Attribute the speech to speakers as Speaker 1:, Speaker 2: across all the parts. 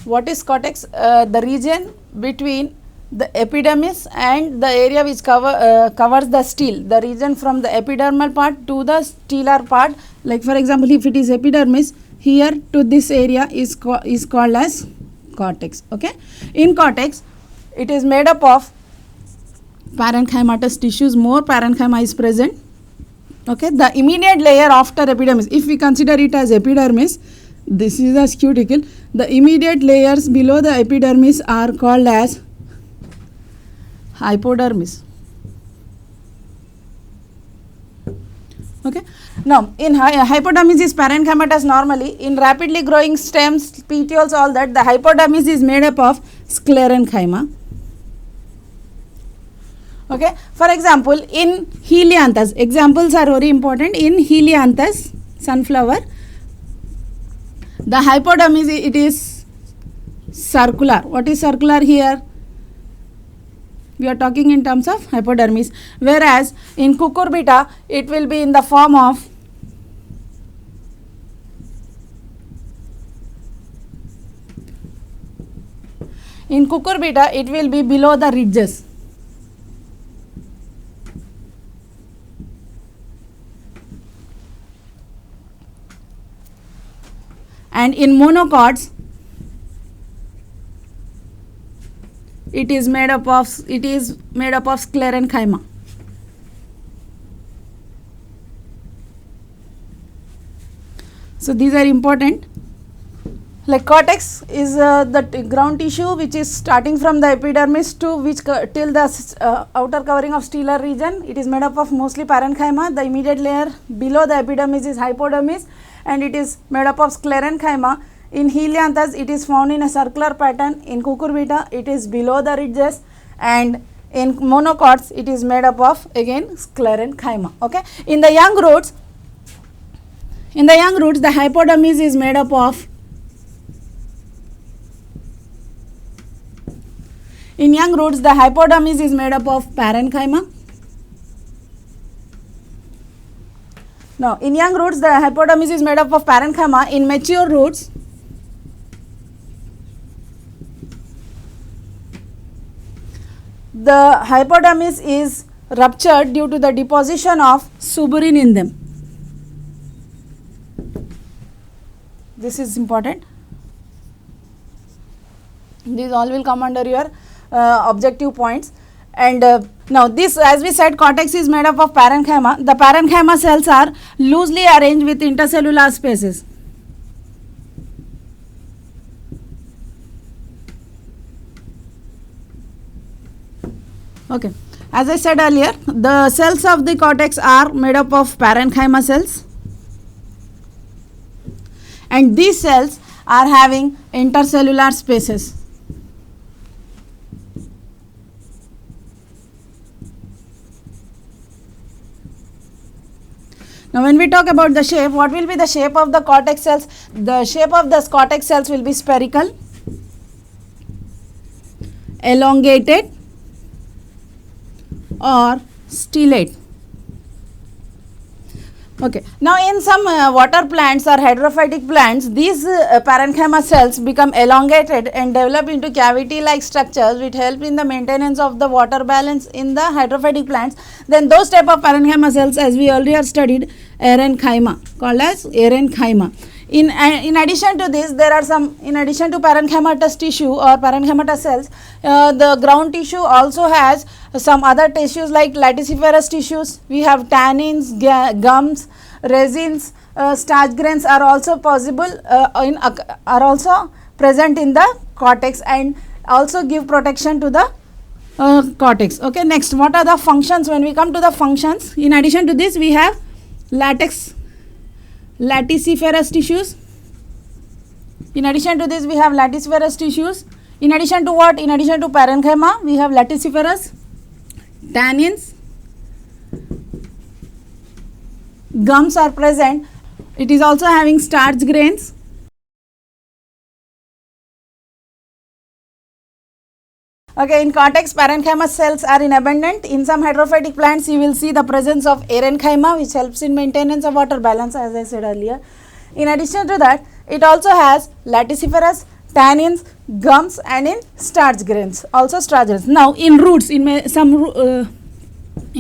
Speaker 1: What is cortex? The region between the epidermis and the area which covers the stele, the region from the epidermal part to the stellar part. Like for example, if it is epidermis, here to this area is called as cortex. Okay, in cortex it is made up of parenchymatous tissues. More parenchyma is present. Okay, the immediate layer after epidermis, if we consider it as epidermis, this is the cuticle. The immediate layers below the epidermis are called as hypodermis. Okay, now in hypodermis is parenchymatous normally. In rapidly growing stems, petioles, all that, the hypodermis is made up of sclerenchyma. Okay, for example, in helianthus, examples are very important. In helianthus, sunflower, the hypodermis, it is circular. What is circular here? We are talking in terms of hypodermis, whereas in cucurbita it will be in the form of it will be below the ridges. And in monocots it is made up of sclerenchyma. So these are important. Like cortex is the ground tissue which is starting from the epidermis to which till the outer covering of stellar region. It is made up of mostly parenchyma. The immediate layer below the epidermis is hypodermis, and it is made up of sclerenchyma. In helianthus it is found in a circular pattern. In cucurbita it is below the ridges, and in monocots it is made up of again sclerenchyma. Okay, in the young roots the hypodermis is made up of parenchyma. Now in young roots the hypodermis is made up of parenchyma. In mature roots the hypodermis is ruptured due to the deposition of suberin in them. This is important. These all will come under your objective points. And now this, as we said, cortex is made up of parenchyma. The parenchyma cells are loosely arranged with intercellular spaces. Okay, as I said earlier, the cells of the cortex are made up of parenchyma cells, and these cells are having intercellular spaces. Now when we talk about the shape, what will be the shape of the cortex cells? The shape of the cortex cells will be spherical, elongated, or stellate. Okay. Now in some water plants or hydrophytic plants, these parenchyma cells become elongated and develop into cavity like structures which help in the maintenance of the water balance in the hydrophytic plants. Then those type of parenchyma cells, as we earlier studied, erenchyma, called as erenchyma. In addition to this, there are some, in addition to parenchymatous tissue or parenchymatous cells, the ground tissue also has some other tissues like latissiferous tissues. We have tannins, gums, resins, starch grains are also possible are also present in the cortex and also give protection to the cortex. Okay, next, what are the functions? When we come to the functions, in addition to this, we have latissiferous tissues. In addition to this, we have latissiferous tissues. In addition to what? In addition to parenchyma, we have latissiferous, tannins, gums are present. It is also having starch grains. Okay, in cortex, parenchyma cells are in abundance. In some hydrophytic plants, you will see the presence of erenchyma, which helps in maintenance of water balance, as I said earlier. In addition to that, it also has latissiferous, tannins, gums and in starch grains, also starch grains. Now in roots, in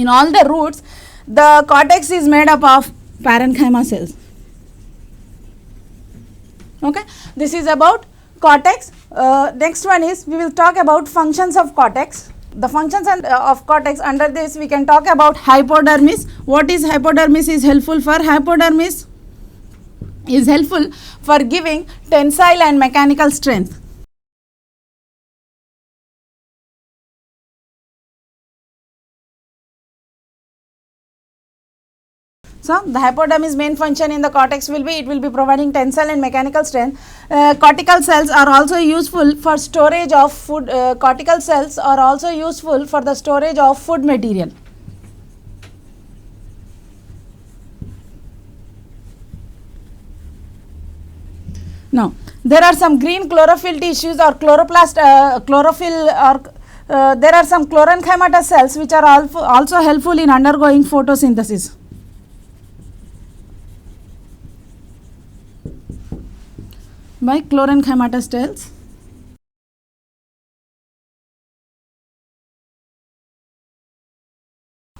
Speaker 1: all the roots, the cortex is made up of parenchyma cells. Okay, this is about cortex. Next one is, we will talk about functions of cortex. The functions of cortex, under this we can talk about hypodermis. What is hypodermis is helpful for? Hypodermis is helpful for giving tensile and mechanical strength. So the hypodermis main function in the cortex will be, it will be providing tensile and mechanical strength. Cortical cells are also useful for storage of food. Cortical cells are also useful for the storage of food material. Now there are some green chlorophyll tissues or chloroplast, chlorophyll, or there are some chlorenchymatous cells which are also helpful in undergoing photosynthesis. By chlorenchymatous cells.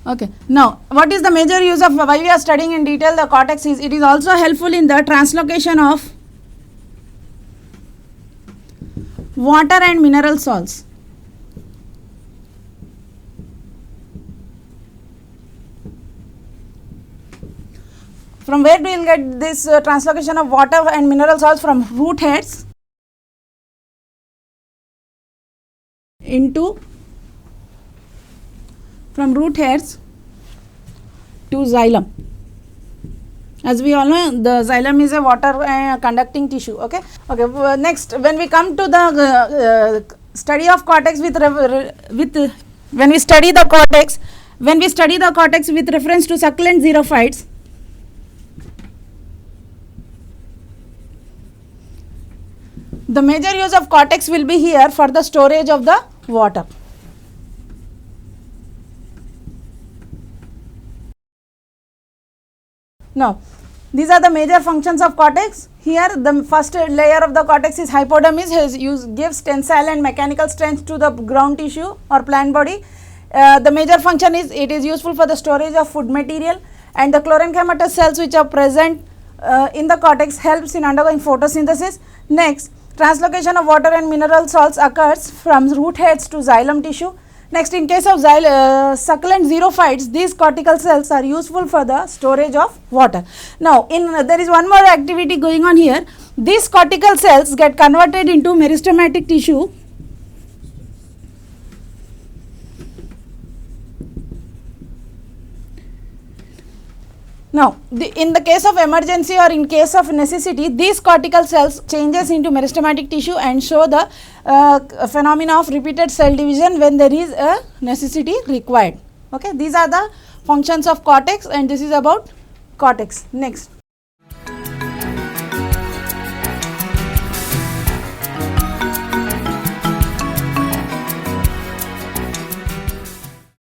Speaker 1: Okay. Now, what is the major use of, why we are studying in detail the cortex is, it is also helpful in the translocation of water and mineral salts. From where do you get this translocation of water and mineral salts? From root heads into, from root hairs to xylem. As we all know, the xylem is a water conducting tissue. Okay. Okay. Next, when we come to the study of cortex when we study the cortex with reference to succulent xerophytes, the major use of cortex will be here for the storage of the water. Now, these are the major functions of cortex. Here the first layer of the cortex is hypodermis, gives tensile and mechanical strength to the ground tissue or plant body. The major function is, it is useful for the storage of food material, and the chlorenchymatous cells which are present in the cortex helps in undergoing photosynthesis. Next, translocation of water and mineral salts occurs from root heads to xylem tissue. Next, in case of succulent xerophytes, these cortical cells are useful for the storage of water. Now, there is one more activity going on here. These cortical cells get converted into meristematic tissue. Now, in the case of emergency or in case of necessity, these cortical cells changes into meristematic tissue and show the phenomena of repeated cell division when there is a necessity required. Okay, these are the functions of cortex, and this is about cortex. Next.